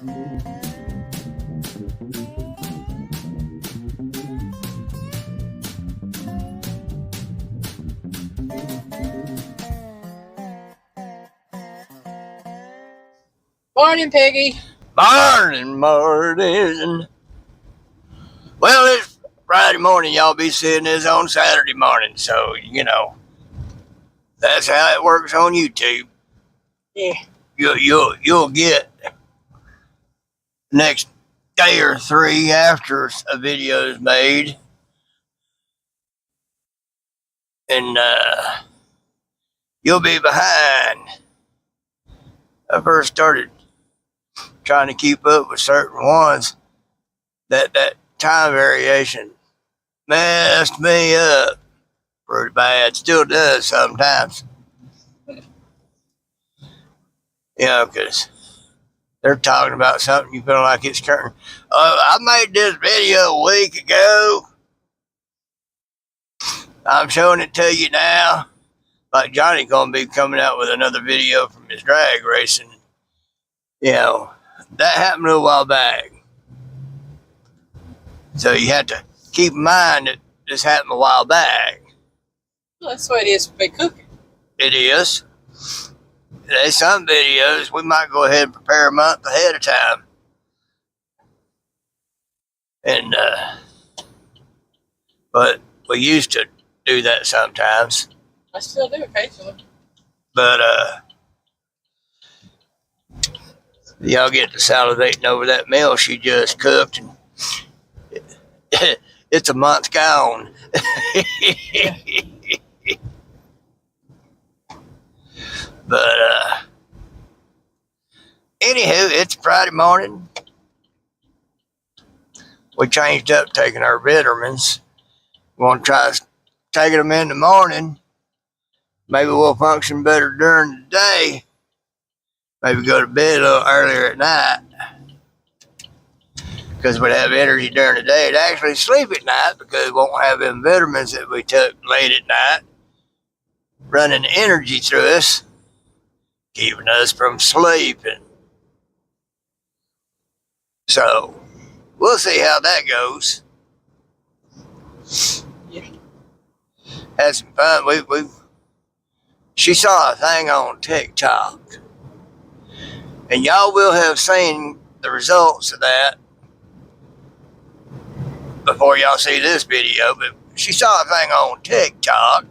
Morning, Piggy. Morning, Martin. Well, it's Friday morning. Y'all be seeing this on Saturday morning, so you know that's how it works on YouTube. Yeah. You'll get next day or three after a video is made, and you'll be behind. I first started trying to keep up with certain ones. That time variation messed me up pretty bad. Still does sometimes. You know, because they're talking about something you feel like it's current. I made this video a week ago. I'm showing it to you now. Like Johnny's going to be coming out with another video from his drag racing. You know, that happened a little while back. So you have to keep in mind that this happened a while back. Well, that's the way it is with big cooking. It is. There's some videos we might go ahead and prepare a month ahead of time. And, but we used to do that sometimes. I still do occasionally. But, y'all get to salivating over that meal she just cooked, and it's a month gone. But, anywho, it's Friday morning. We changed up taking our vitamins. We want to try taking them in the morning. Maybe we'll function better during the day. Maybe go to bed a little earlier at night, because we'd have energy during the day to actually sleep at night, because we won't have them vitamins that we took late at night running energy through us, keeping us from sleeping. So we'll see how that goes. Yeah. Had some fun. She saw a thing on TikTok, and y'all will have seen the results of that before y'all see this video. But she saw a thing on TikTok,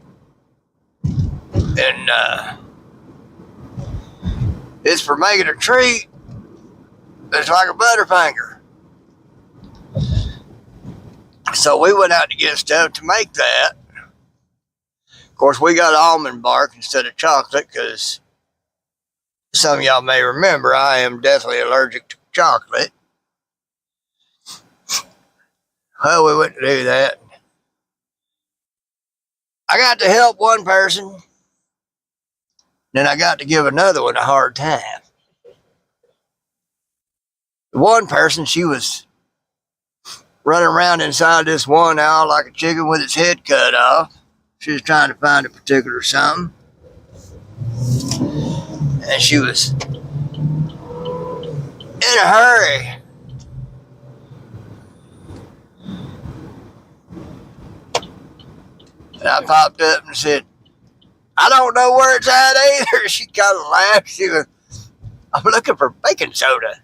and it's for making a treat that's like a Butterfinger. So we went out to get stuff to make that. Of course, we got almond bark instead of chocolate, because some of y'all may remember I am deathly allergic to chocolate. Well, we went to do that. I got to help one person, then I got to give another one a hard time. One person, she was running around inside this one owl like a chicken with its head cut off. She was trying to find a particular something. And she was in a hurry. And I popped up and said, I don't know where it's at either. She kind of laughed. She was, I'm looking for baking soda.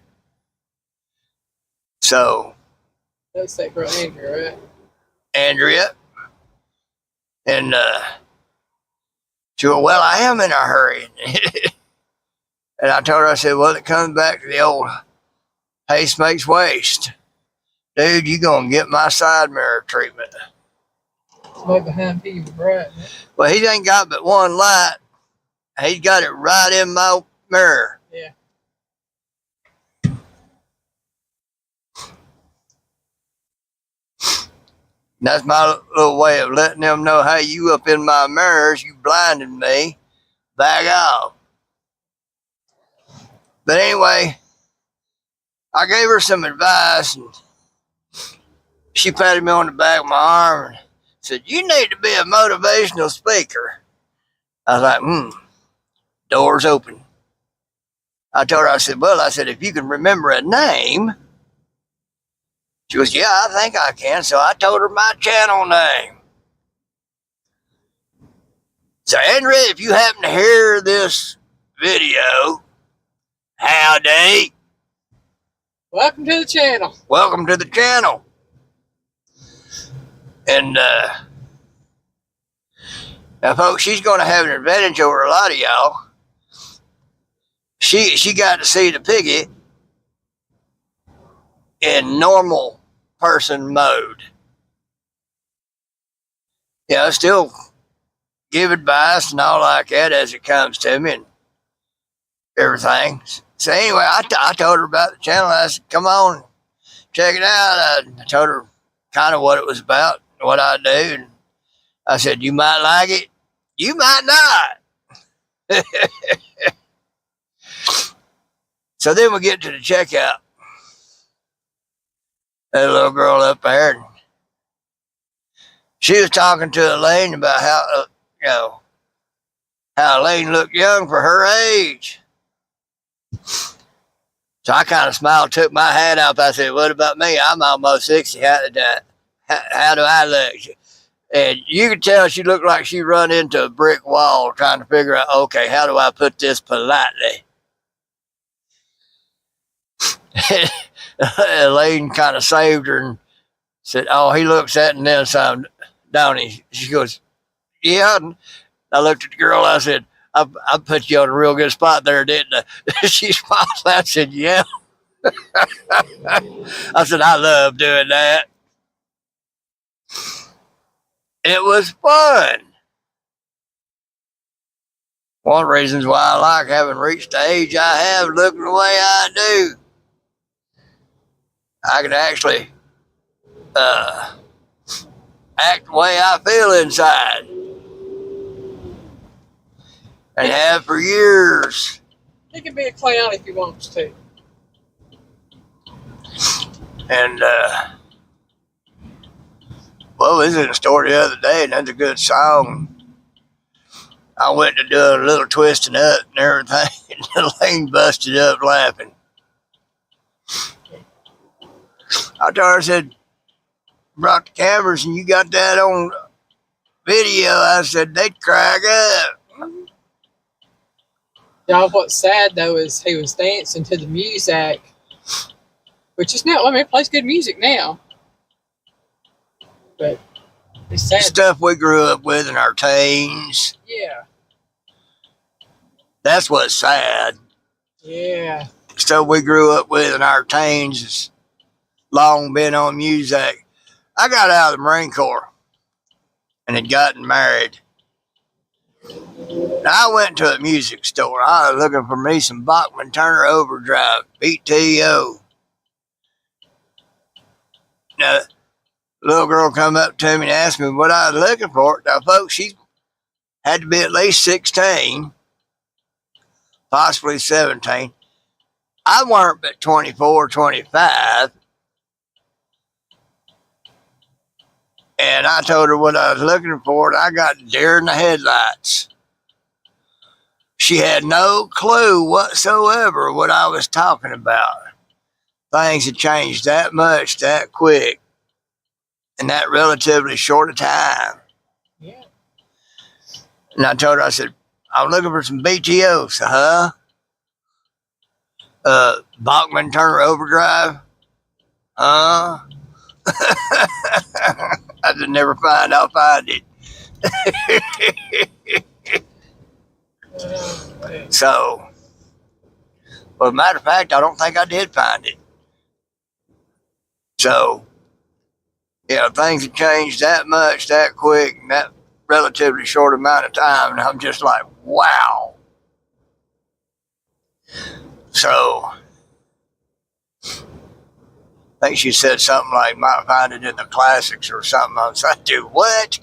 So. That's that girl Andrea, right? Andrea. And she went, well, I am in a hurry. And I told her, I said, well, it comes back to the old haste makes waste. Dude, you going to get my side mirror treatment. It's way behind Piggy bright. Well, he ain't got but one light. He's got it right in my mirror. Yeah. That's my little way of letting them know, hey, you up in my mirrors, you blinded me, back off. But anyway, I gave her some advice, and she patted me on the back of my arm and said, you need to be a motivational speaker. I was like, doors open. I told her, I said, well, I said, if you can remember a name. She goes, yeah, I think I can. So I told her my channel name. So, Andrea, if you happen to hear this video, howdy. Welcome to the channel. Welcome to the channel. And, now, folks, she's going to have an advantage over a lot of y'all. She got to see the piggy in normal person mode. Yeah, I still give advice and all like that as it comes to me and everything. So anyway, I told her about the channel. I said, come on, check it out. I told her kind of what it was about, what I do. And I said, you might like it, you might not. So then we get to the checkout. That little girl up there, and she was talking to Elaine about how, how Elaine looked young for her age. So I kind of smiled, took my hat off. I said, what about me? I'm almost 60. How do I look? And you could tell she looked like she run into a brick wall trying to figure out, okay, how do I put this politely? Elaine kind of saved her and said, oh, he looks at it and then some, don't he? She goes, yeah. And I looked at the girl. I said, I put you on a real good spot there, didn't I? She smiled. I said, yeah. I said, I love doing that. It was fun. One of the reasons why I like having reached the age I have, looking the way I do. I can actually act the way I feel inside. And have for years. He can be a clown if he wants to. And, well, this is a story the other day, and that's a good song. I went to do a little twisting up and everything, and Elaine busted up laughing. I told her, I said, brought the cameras and you got that on video. I said, they'd crack up. Y'all, what's sad though is he was dancing to the music, which is now, I mean, it plays good music now. But it's sad. Stuff we grew up with in our teens. Yeah. That's what's sad. Yeah. Stuff we grew up with in our teens has long been on music. I got out of the Marine Corps and had gotten married. And I went to a music store. I was looking for me some Bachman Turner Overdrive, BTO. Now, the little girl come up to me and asked me what I was looking for. Now, folks, she had to be at least 16, possibly 17. I weren't but 24, 25. And I told her what I was looking for, and I got deer in the headlights. She had no clue whatsoever what I was talking about. Things had changed that much, that quick, in that relatively short a time. Yeah. And I told her, I said, I'm looking for some BTOs, Bachman Turner Overdrive, I did never find, I'll find it. So, well, as a matter of fact, I don't think I did find it. So, yeah, things have changed that much, that quick, in that relatively short amount of time, and I'm just like, wow. So, I think she said something like, might find it in the classics or something. I was like, dude, what?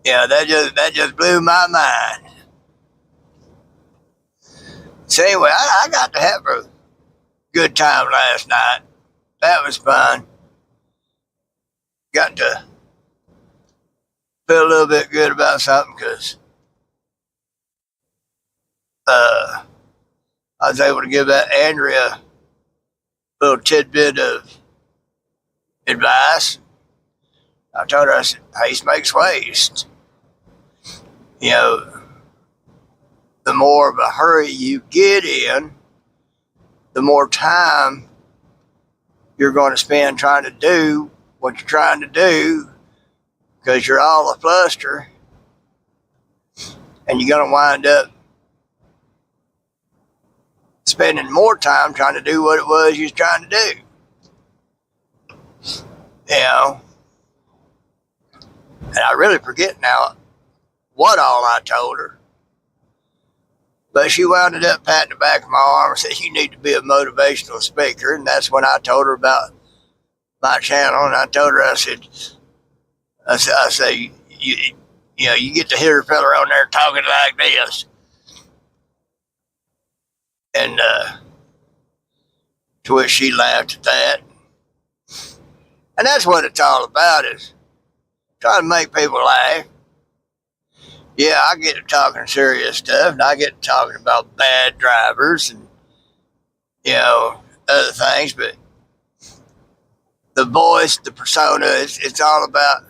Yeah, that just blew my mind. So anyway, I got to have a good time last night. That was fun. Got to feel a little bit good about something because I was able to give that Andrea a little tidbit of advice. I told her, I said, haste makes waste. You know, the more of a hurry you get in, the more time you're going to spend trying to do what you're trying to do because you're all a fluster, and you're going to wind up spending more time trying to do what it was you was trying to do. You know, and I really forget now what all I told her. But she wound up patting the back of my arm and said, you need to be a motivational speaker. And that's when I told her about my channel. And I told her, I said, you know, you get to hear a fella on there talking like this. And to which she laughed at that. And that's what it's all about, is trying to make people laugh. Yeah, I get to talking serious stuff, and I get to talking about bad drivers and, you know, other things, but the voice, the persona, it's all about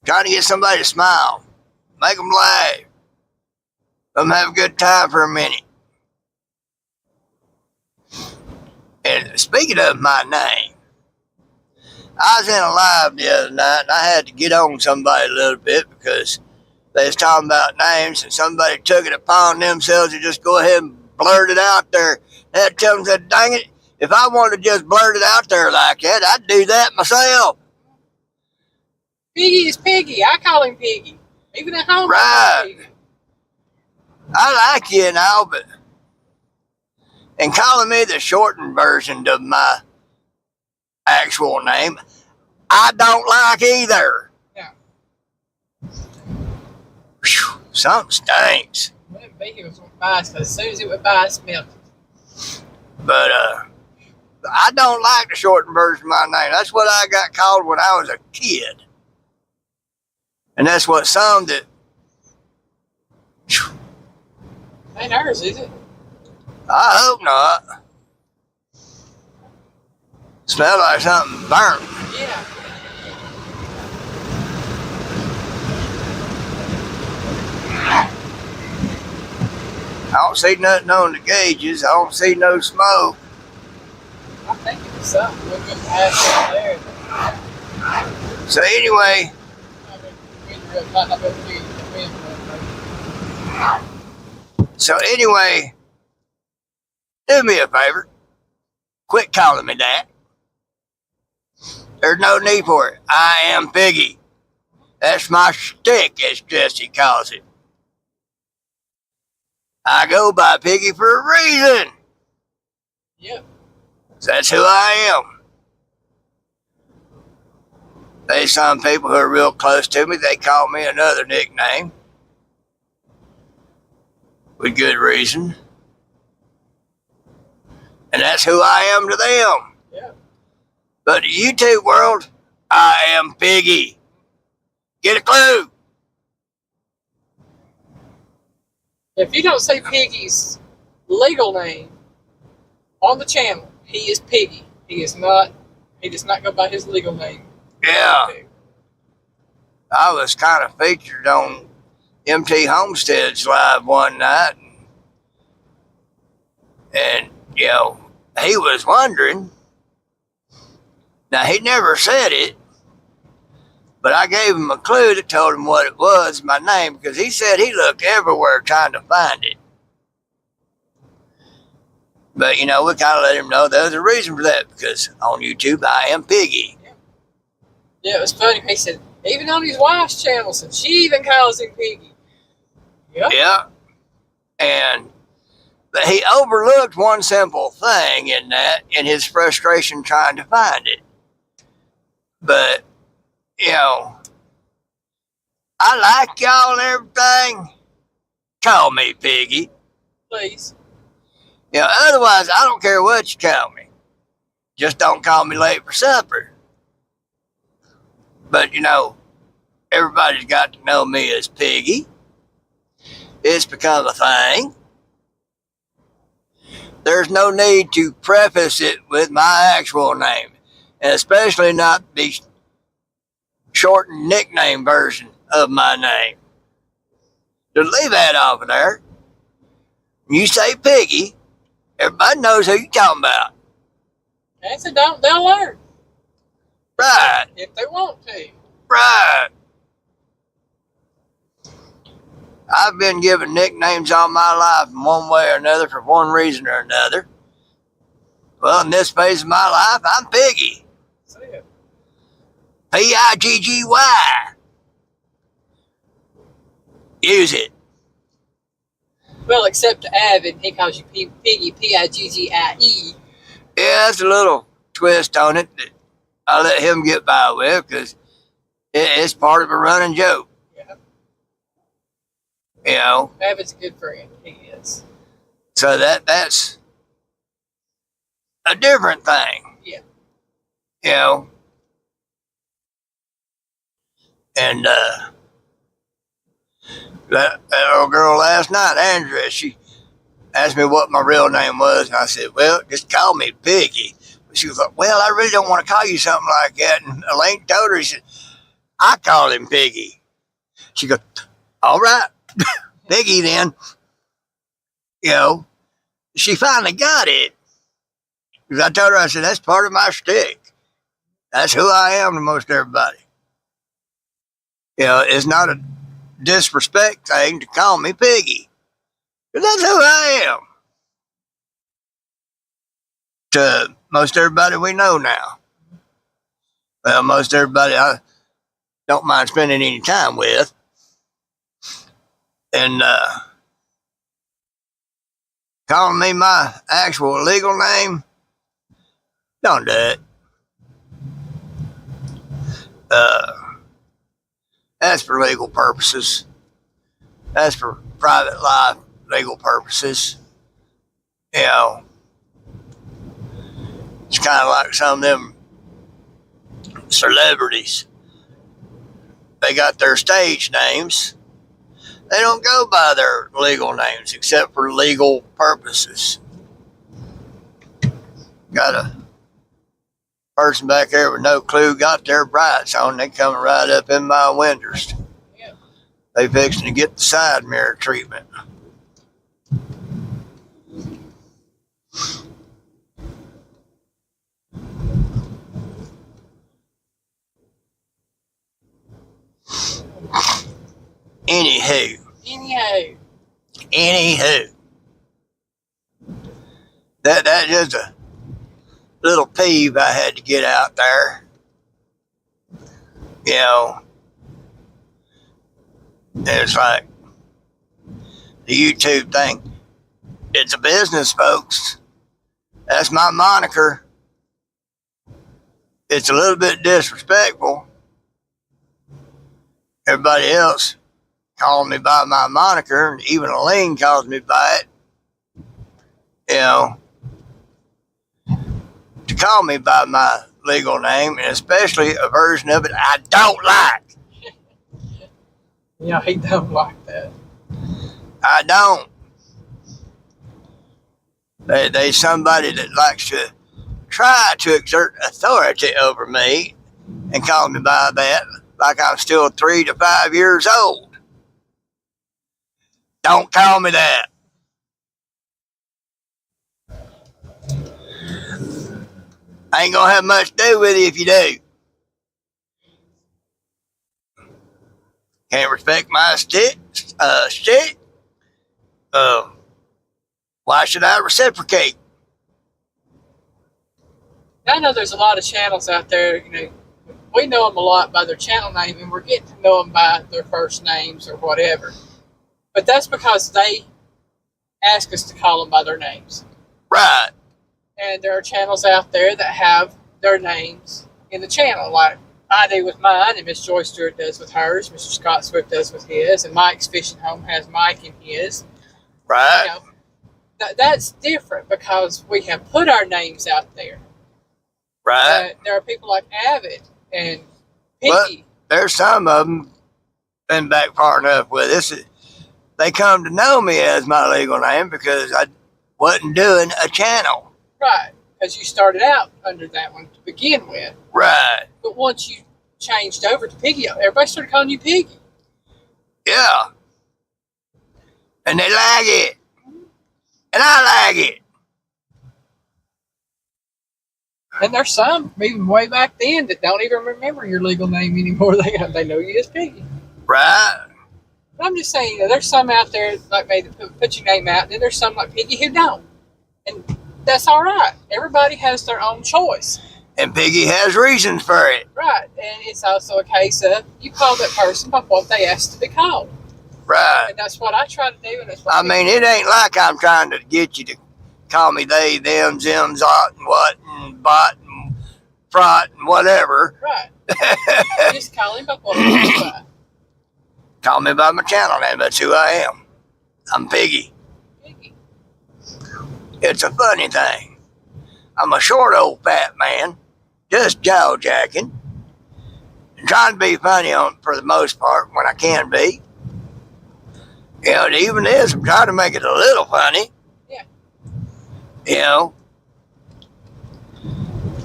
trying to get somebody to smile, make them laugh, let them have a good time for a minute. And speaking of my name, I was in a live the other night, and I had to get on somebody a little bit because they was talking about names, and somebody took it upon themselves to just go ahead and blurt it out there. They had to tell them, said, dang it, if I wanted to just blurt it out there like that, I'd do that myself. Piggy is Piggy. I call him Piggy. Even at home. Right. I like you and all, but and calling me the shortened version of my actual name, I don't like either. Yeah. Whew, something stinks. Well, Piggy was on fire, so as soon as it went by, I smelled it. But I don't like the shortened version of my name. That's what I got called when I was a kid. And that's what some that. Ain't ours, is it? I hope not. Smell like something burnt. Yeah. I don't see nothing on the gauges. I don't see no smoke. I think it was something. We'll get past down there. So anyway. So anyway, do me a favor. Quit calling me that. There's no need for it. I am Piggy. That's my shtick, as Jesse calls it. I go by Piggy for a reason. Yep. That's who I am. There's some people who are real close to me, they call me another nickname. With good reason. And that's who I am to them. Yeah. But the YouTube world, I am Piggy. Get a clue? If you don't say Piggy's legal name on the channel, he is Piggy. He does not go by his legal name. Yeah. I was kind of featured on MT Homestead's live one night. And, you know, he was wondering. Now, he never said it, but I gave him a clue that told him what it was, my name, because he said he looked everywhere trying to find it. But, you know, we kind of let him know there's a reason for that, because on YouTube, I am Piggy. Yeah, it was funny. He said, even on his wife's channel, and she even calls him Piggy. Yep. Yeah. But he overlooked one simple thing in that, in his frustration trying to find it. But, you know, I like y'all and everything. Call me Piggy. Please. You know, otherwise, I don't care what you call me. Just don't call me late for supper. But, you know, everybody's got to know me as Piggy. It's become a thing. There's no need to preface it with my actual name, and especially not the shortened nickname version of my name. Just leave that off of there. When you say Piggy, everybody knows who you're talking about. Okay, so they'll learn. Right. If they want to. Right. I've been given nicknames all my life in one way or another for one reason or another. Well, in this phase of my life, I'm Piggy. That's it. Pigggy. Use it. Well, except to Avid, he calls you Piggy, Piggie. Yeah, that's a little twist on it that I let him get by with because it's part of a running joke. Yeah. You know. Avid's a good friend. He is. So that's a different thing. Yeah. You know. And that little girl last night, Andrea, she asked me what my real name was, and I said, well, just call me Piggy. She was like, well, I really don't want to call you something like that. And Elaine told her, she said, I call him Piggy. She goes, all right, Piggy then. You know, she finally got it. Because I told her, I said, that's part of my shtick. That's who I am to most everybody. You know, it's not a disrespect thing to call me Piggy. Because that's who I am. To most everybody we know now. Well, most everybody I don't mind spending any time with. And calling me my actual legal name, don't do it. That's for legal purposes. That's for private life legal purposes. You know, it's kind of like some of them celebrities. They got their stage names. They don't go by their legal names except for legal purposes. Got a person back there with no clue got their brights on. They coming right up in my windows. Yeah. They fixing to get the side mirror treatment. Anywho. That just a little peeve I had to get out there. You know, it's like the YouTube thing. It's a business, folks. That's my moniker. It's a little bit disrespectful. Everybody else calling me by my moniker, and even Elaine calls me by it. You know, to call me by my legal name, and especially a version of it I don't like. Yeah, he don't like that. I don't. There's somebody that likes to try to exert authority over me and call me by that like I'm still 3 to 5 years old. Don't call me that. I ain't gonna have much to do with you if you do. Can't respect my stick. Why should I reciprocate? I know there's a lot of channels out there, you know, we know them a lot by their channel name, and we're getting to know them by their first names or whatever. But that's because they ask us to call them by their names. Right. And there are channels out there that have their names in the channel, like I do with mine, and Miss Joy Stewart does with hers, Mr. Scott Swift does with his, and Mike's Fishing Home has Mike in his. Right. You know, that's different because we have put our names out there. Right. There are people like Avid and Piggy. But there's some of them been back far enough with this. They come to know me as my legal name because I wasn't doing a channel. Right. Because you started out under that one to begin with. Right. But once you changed over to Piggy, everybody started calling you Piggy. Yeah. And they like it. And I like it. And there's some, even way back then, that don't even remember your legal name anymore. They know you as Piggy. Right. But I'm just saying, there's some out there like me that put your name out, and then there's some like Piggy who don't. And that's all right. Everybody has their own choice. And Piggy has reasons for it. Right. And it's also a case of you call that person by what they asked to be called. Right. And that's what I try to do. And that's what I mean, it ain't like I'm trying to get you to call me they, them, them, zot, and what, and bot, and frot, and whatever. Right. Just call him by what he by. Call me by my channel name. That's who I am. I'm Piggy. Piggy. It's a funny thing. I'm a short old fat man, just jaw jacking, and trying to be funny for the most part when I can be. You know, it even is. I'm trying to make it a little funny. Yeah. You know.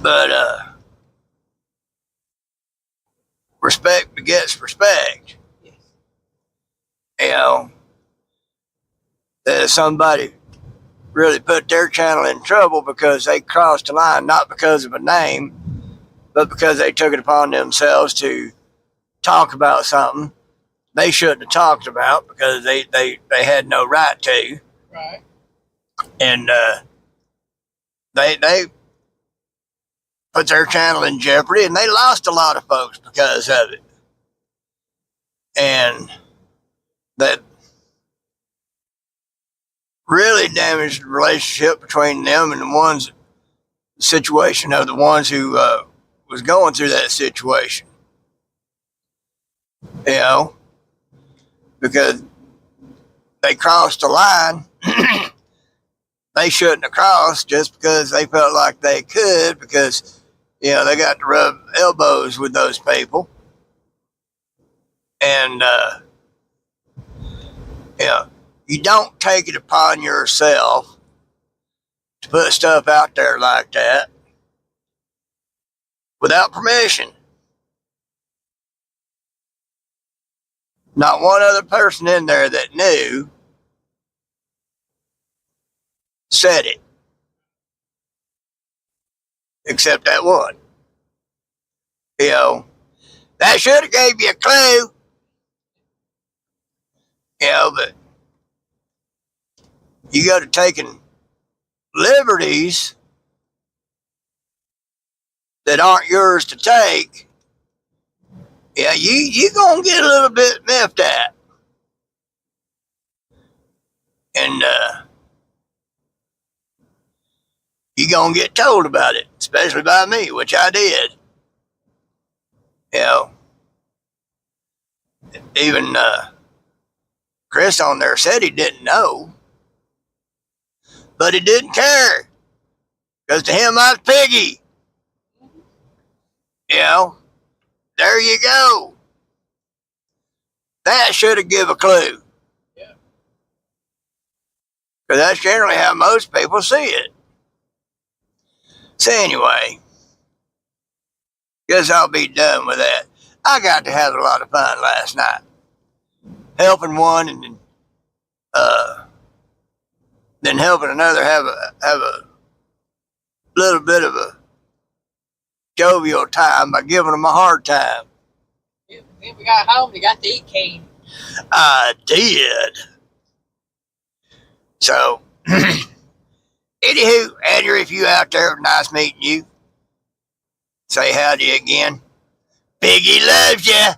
But respect begets respect. Yes. You know. That somebody really put their channel in trouble because they crossed the line, not because of a name, but because they took it upon themselves to talk about something they shouldn't have talked about because they had no right to. Right. And they put their channel in jeopardy, and they lost a lot of folks because of it. And that really damaged the relationship between them and the situation of the ones who was going through that situation. You know, because they crossed the line they shouldn't have crossed just because they felt like they could because, you know, they got to rub elbows with those people. And, you know, you don't take it upon yourself to put stuff out there like that without permission. Not one other person in there that knew said it. Except that one. You know, that should have gave you a clue. You know, but you go to taking liberties that aren't yours to take. Yeah, you gonna get a little bit miffed at. And you gonna get told about it, especially by me, which I did. You know, even Chris on there said he didn't know, but he didn't care, because to him I was Piggy. You know, there you go. That should have give a clue. Yeah. Because that's generally how most people see it. So anyway, guess I'll be done with that. I got to have a lot of fun last night. Helping one and then helping another have a little bit of a jovial time by giving them a hard time. Then we got home, we got to eat cane. I did. So, anywho, Andrew, if you out there, nice meeting you. Say howdy again. Piggy loves ya.